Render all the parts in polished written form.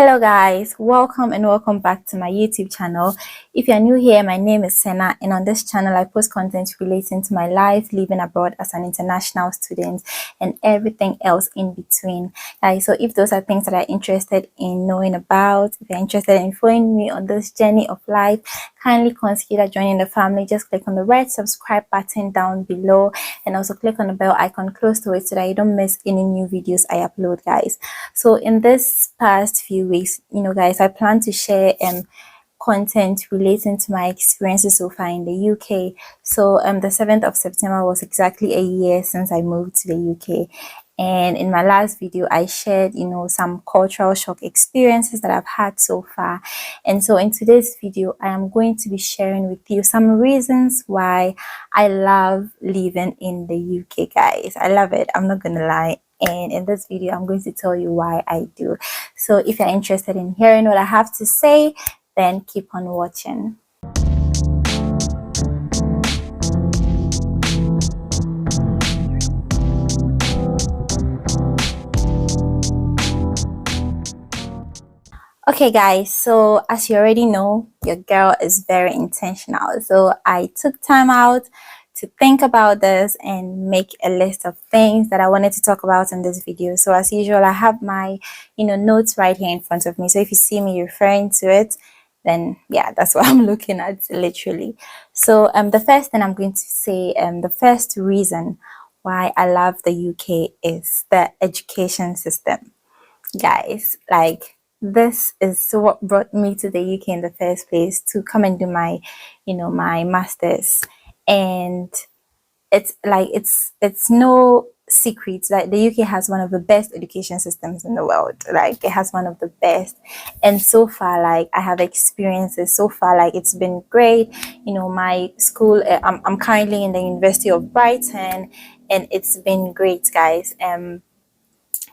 Hello guys, welcome and welcome back to my YouTube channel. If you're new here, my name is Senna, and on this channel I post content relating to my life living abroad as an international student and everything else in between. Guys, so if those are things that you're interested in knowing about, if you're interested in following me on this journey of life, kindly consider joining the family. Just click on the red subscribe button down below and also click on the bell icon close to it so that you don't miss any new videos I upload, guys. So in this past few weeks, guys, I plan to share content relating to my experiences so far in the UK. So the 7th of September was exactly a year since I moved to the UK. And in my last video, I shared, some cultural shock experiences that I've had so far. And so in today's video, I am going to be sharing with you some reasons why I love living in the UK, guys. I love it. I'm not gonna lie. And in this video, I'm going to tell you why I do. So if you're interested in hearing what I have to say, then keep on watching. Okay guys, so as you already know, your girl is very intentional. So I took time out to think about this and make a list of things that I wanted to talk about in this video. So as usual, I have my notes right here in front of me. So if you see me referring to it, then yeah, that's what I'm looking at literally. So the first thing I'm going to say, the first reason why I love the UK is the education system. Guys, like, this is what brought me to the UK in the first place, to come and do my my master's. And it's like it's no secret that the UK has one of the best education systems in the world. Like, it has one of the best, and so far, like, I have experiences so far, like, it's been great. My school, I'm currently in the University of Brighton, and it's been great, guys.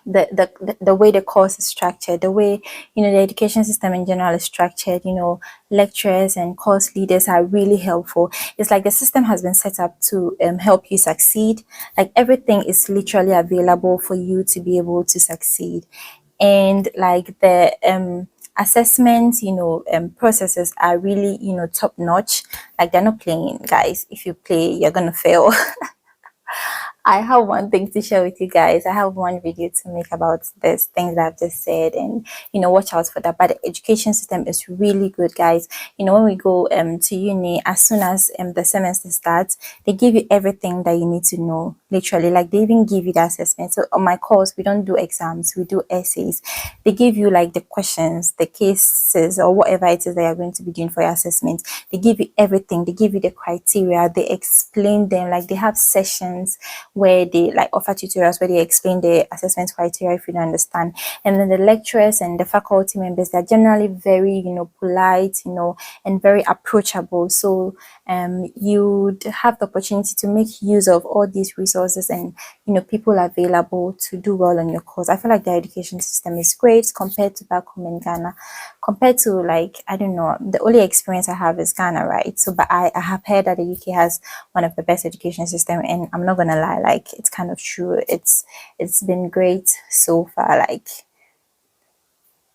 The way the course is structured, the way the education system in general is structured, lecturers and course leaders are really helpful. It's like the system has been set up to help you succeed. Like, everything is literally available for you to be able to succeed. And like the assessments, processes are really top notch. Like, they're not playing, guys. If you play, you're gonna fail. I have one thing to share with you guys. I have one video to make about this things that I've just said, and watch out for that. But the education system is really good, guys. When we go to uni, as soon as the semester starts, they give you everything that you need to know. Literally, like, they even give you the assessment. So on my course, we don't do exams, we do essays. They give you like the questions, the cases, or whatever it is that you're going to be doing for your assessment. They give you everything. They give you the criteria. They explain them. Like, they have sessions where they like offer tutorials where they explain the assessment criteria if you don't understand. And then the lecturers and the faculty members, they're generally very polite, and very approachable. So you'd have the opportunity to make use of all these resources and people available to do well on your course. I feel like the education system is great compared to back home in Ghana. Compared to, like, I don't know, the only experience I have is Ghana, right? So but I have heard that the UK has one of the best education system, and I'm not gonna lie, like, it's kind of true. It's been great so far. Like,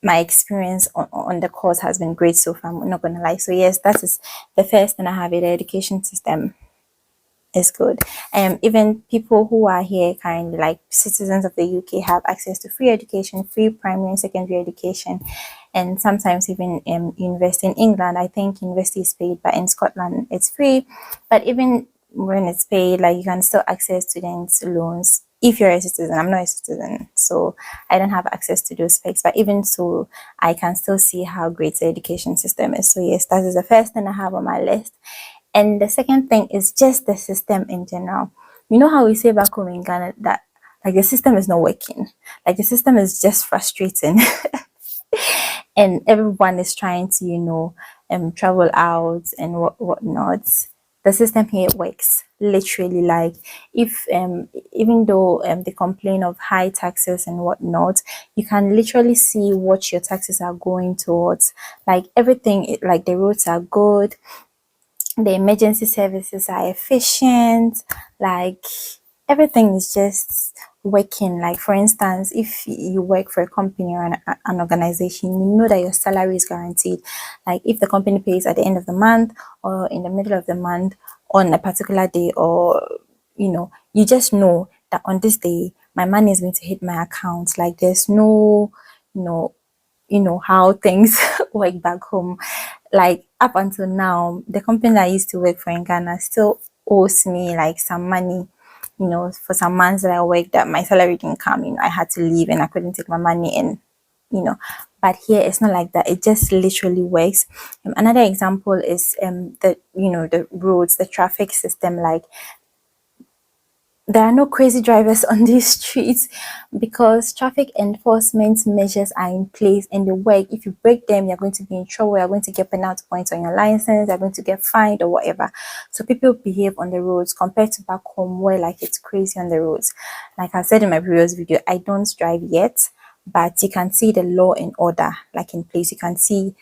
my experience on the course has been great so far. I'm not gonna lie. So yes, that is the first thing I have. The education system is good. Even people who are here currently, like citizens of the UK, have access to free education, free primary and secondary education, and sometimes even university. In England, I think university is paid, but in Scotland it's free. But even when it's paid, like, you can still access students loans if you're a citizen. I'm not a citizen, so I don't have access to those specs, but even so, I can still see how great the education system is. So yes, that is the first thing I have on my list. And the second thing is just the system in general. You know how we say back home in Ghana that, like, the system is not working, like, the system is just frustrating. And everyone is trying to travel out and whatnot. The system here works literally. Like, if even though they complain of high taxes and whatnot, you can literally see what your taxes are going towards. Like, everything, like, the roads are good, the emergency services are efficient, like, everything is just working. Like for instance, if you work for a company or an organization, you know that your salary is guaranteed. Like if the company pays at the end of the month or in the middle of the month on a particular day, or you just know that on this day my money is going to hit my account. Like there's no, you know how things work back home. Like up until now, the company that I used to work for in Ghana still owes me like some money. For some months that I worked, that my salary didn't come. I had to leave and I couldn't take my money in. You know, but here it's not like that. It just literally works. Another example is the roads, the traffic system. Like there are no crazy drivers on these streets because traffic enforcement measures are in place and they work. If you break them, you're going to be in trouble. You're going to get penalty points on your license. You're going to get fined or whatever. So people behave on the roads compared to back home where like it's crazy on the roads. Like I said in my previous video, I don't drive yet, but you can see the law and order like in place. You can see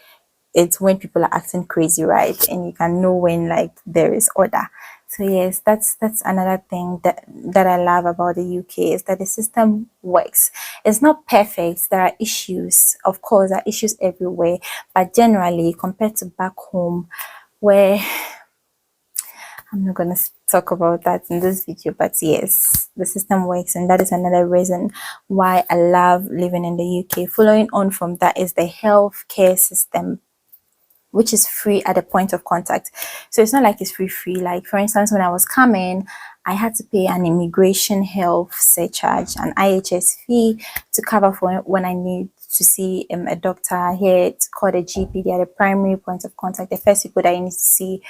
it's when people are acting crazy, right? And you can know when like there is order. So yes, that's another thing that I love about the UK is that the system works. It's not perfect. There are issues, of course, there are issues everywhere, but generally compared to back home, where I'm not gonna talk about that in this video, but yes, the system works, and that is another reason why I love living in the UK. Following on from that is the healthcare system, which is free at the point of contact. So it's not like it's free. Like for instance, when I was coming, I had to pay an immigration health surcharge, an IHS fee to cover for when I need to see a doctor. Here it's called a GP. They are the primary point of contact, the first people that you need to see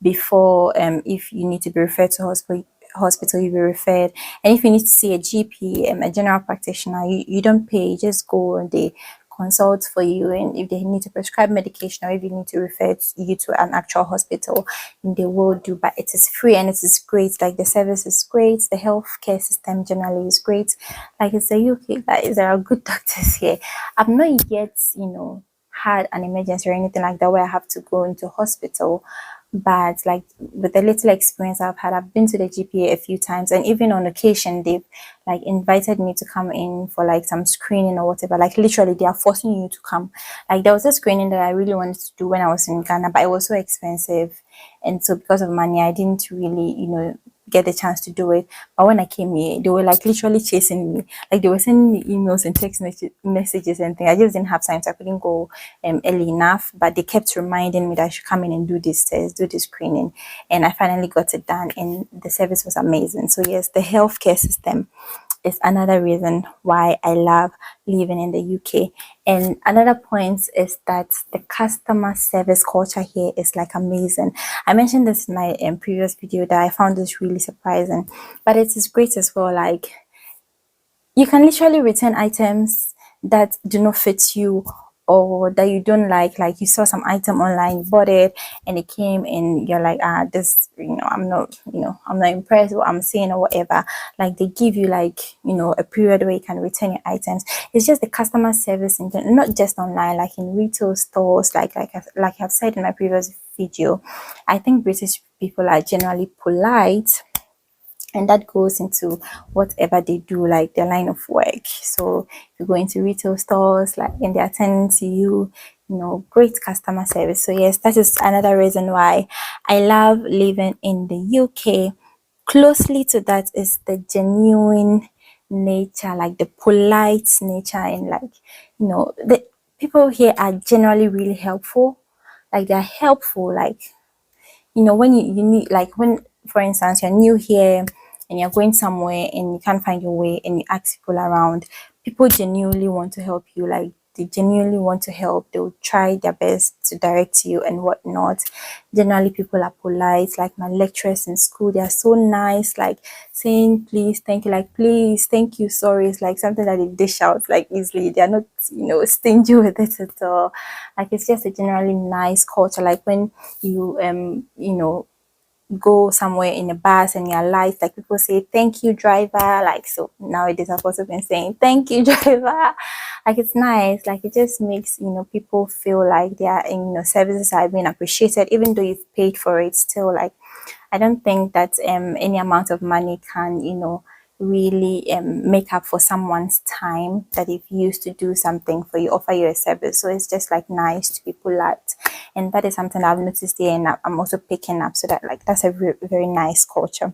before if you need to be referred to hospital, you'll be referred. And if you need to see a GP, a general practitioner, you don't pay, you just go and they consult for you. And if they need to prescribe medication or if you need to refer you to an actual hospital, they will do. But it is free and it is great. Like the service is great, the healthcare system generally is great. Like it's the UK, guys, there are good doctors here. I've not yet had an emergency or anything like that where I have to go into hospital, but like with the little experience I've had, I've been to the GPA a few times, and even on occasion they've like invited me to come in for like some screening or whatever. Like literally they are forcing you to come. Like there was a screening that I really wanted to do when I was in Ghana, but it was so expensive, and so because of money I didn't really get the chance to do it. But when I came here, they were like literally chasing me. Like they were sending me emails and text messages and things. I just didn't have time, so I couldn't go early enough. But they kept reminding me that I should come in and do this test, do this screening, and I finally got it done. And the service was amazing. So yes, the healthcare system is another reason why I love living in the UK. And another point is that the customer service culture here is like amazing. I mentioned this in my previous video that I found this really surprising, but it is great as well. Like you can literally return items that do not fit you or that you don't like you saw some item online, you bought it and it came and you're like, this, I'm not impressed with what I'm seeing or whatever. Like they give you like, a period where you can return your items. It's just the customer service in general, not just online, like in retail stores, like I've said in my previous video. I think British people are generally polite, and that goes into whatever they do, like their line of work. So if you go into retail stores, like and they're attending to you, great customer service. So yes, that is another reason why I love living in the UK. Closely to that is the genuine nature, like the polite nature, and like the people here are generally really helpful. Like they're helpful, like when you need, like when for instance you're new here and you're going somewhere and you can't find your way and you ask people around, people genuinely want to help you. Like they genuinely want to help, they'll try their best to direct you and whatnot. Generally people are polite. Like my lecturers in school, they are so nice, like saying please, thank you, like please, thank you, sorry, it's like something that they dish out like easily. They are not stingy with it at all. Like it's just a generally nice culture. Like when you go somewhere in a bus and you're light, like people say thank you driver. Like so nowadays I've also been saying thank you driver. Like it's nice. Like it just makes people feel like their services are being appreciated, even though you've paid for it. Still, like I don't think that any amount of money can really make up for someone's time that they've used to do something for you, offer you a service. So it's just like nice to be polite, and that is something I've noticed here, and I'm also picking up. So that like that's a very, very nice culture.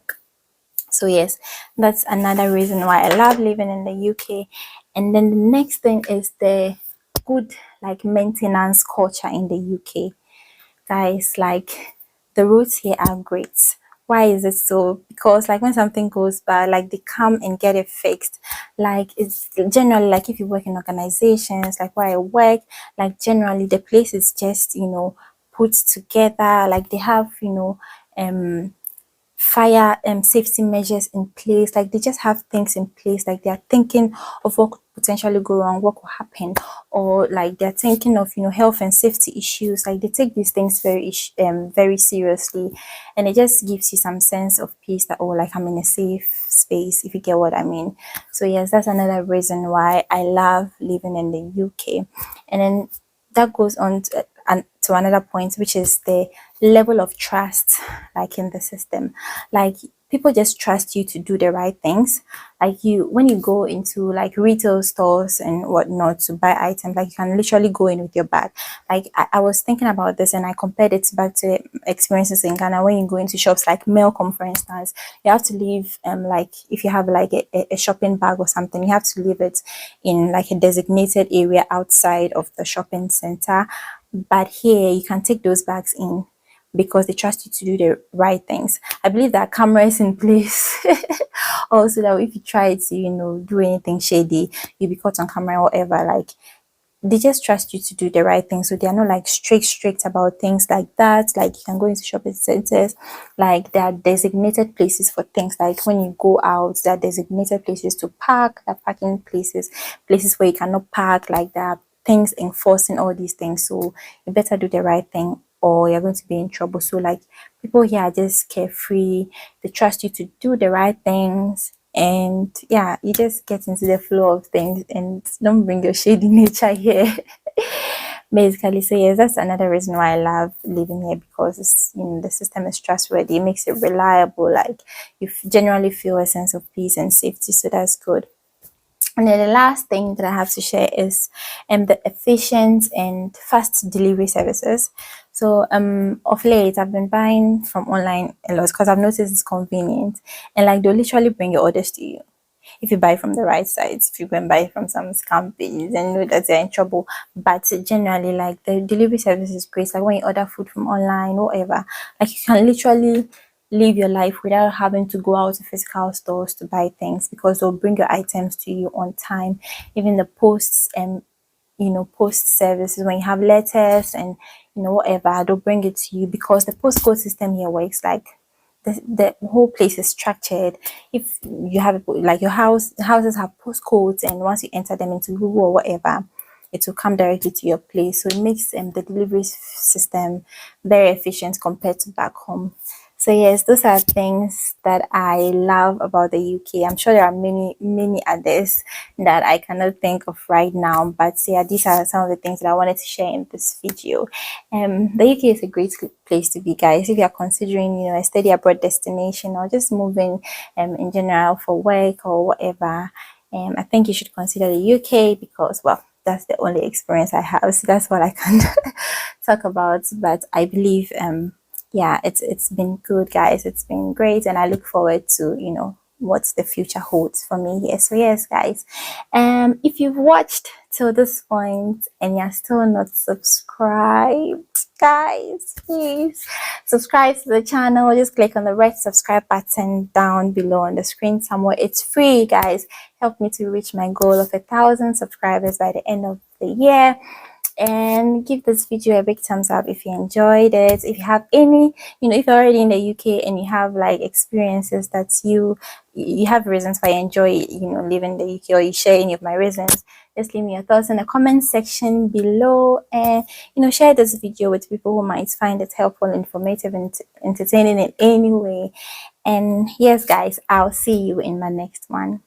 So yes, that's another reason why I love living in the UK. And then the next thing is the good like maintenance culture in the UK. Guys, like the roads here are great. Why is it so? Because like when something goes bad, like they come and get it fixed. Like it's generally like if you work in organizations, like where I work, like generally the place is just, put together. Like they have, fire safety measures in place. Like they just have things in place. Like they're thinking of what could potentially go wrong, what could happen, or like they're thinking of health and safety issues. Like they take these things very seriously, and it just gives you some sense of peace that, oh, like I'm in a safe space, if you get what I mean. So yes, that's another reason why I love living in the UK. And then that goes on to another point, which is the level of trust, like in the system. Like people just trust you to do the right things. Like when you go into like retail stores and whatnot to buy items, like you can literally go in with your bag. Like I was thinking about this and I compared it back to experiences in Ghana. When you go into shops like Melcom, for instance, you have to leave like if you have like a shopping bag or something, you have to leave it in like a designated area outside of the shopping center. But here you can take those bags in because they trust you to do the right things. I believe that cameras in place also, that if you try to do anything shady, you'll be caught on camera or whatever. Like they just trust you to do the right thing. So they are not like strict about things like that. Like you can go into shopping centers, like there are designated places for things. Like when you go out, there are designated places to park, there are parking places where you cannot park, like there are things enforcing all these things. So you better do the right thing or you're going to be in trouble. So like people here are just carefree. They trust you to do the right things, and yeah, you just get into the flow of things and don't bring your shady nature here. Basically, so yes, that's another reason why I love living here, because the system is trustworthy, it makes it reliable. Like you generally feel a sense of peace and safety, so that's good. And then the last thing that I have to share is the efficient and fast delivery services. So of late I've been buying from online a lot because I've noticed it's convenient, and like they'll literally bring your orders to you if you buy from the right sites. If you go and buy from some scam pages and know that they're in trouble. But generally, like the delivery service is great. Like when you order food from online, whatever, like you can literally live your life without having to go out to physical stores to buy things, because they'll bring your items to you on time. Even the posts and post services, when you have letters and whatever, they'll bring it to you, because the postcode system here works like the whole place is structured. If you have like your houses have postcodes, and once you enter them into Google or whatever, it will come directly to your place. So it makes the delivery system very efficient compared to back home. So yes, those are things that I love about the UK. I'm sure there are many others that I cannot think of right now, but yeah, these are some of the things that I wanted to share in this video. The UK is a great place to be, guys, if you are considering a study abroad destination, or just moving in general for work or whatever. I think you should consider the UK, because well, that's the only experience I have, so that's what I can talk about. But I believe yeah, it's been good, guys. It's been great, and I look forward to what the future holds for me here. So yes, guys, if you've watched till this point and you're still not subscribed, guys, please subscribe to the channel. Just click on the red subscribe button down below on the screen somewhere. It's free, guys. Help me to reach my goal of 1,000 subscribers by the end of the year. And give this video a big thumbs up if you enjoyed it. If you have any, if you're already in the UK and you have like experiences that you have reasons why you enjoy living in the UK, or you share any of my reasons, just leave me your thoughts in the comment section below. And share this video with people who might find it helpful, informative, and entertaining in any way. And yes, guys, I'll see you in my next one.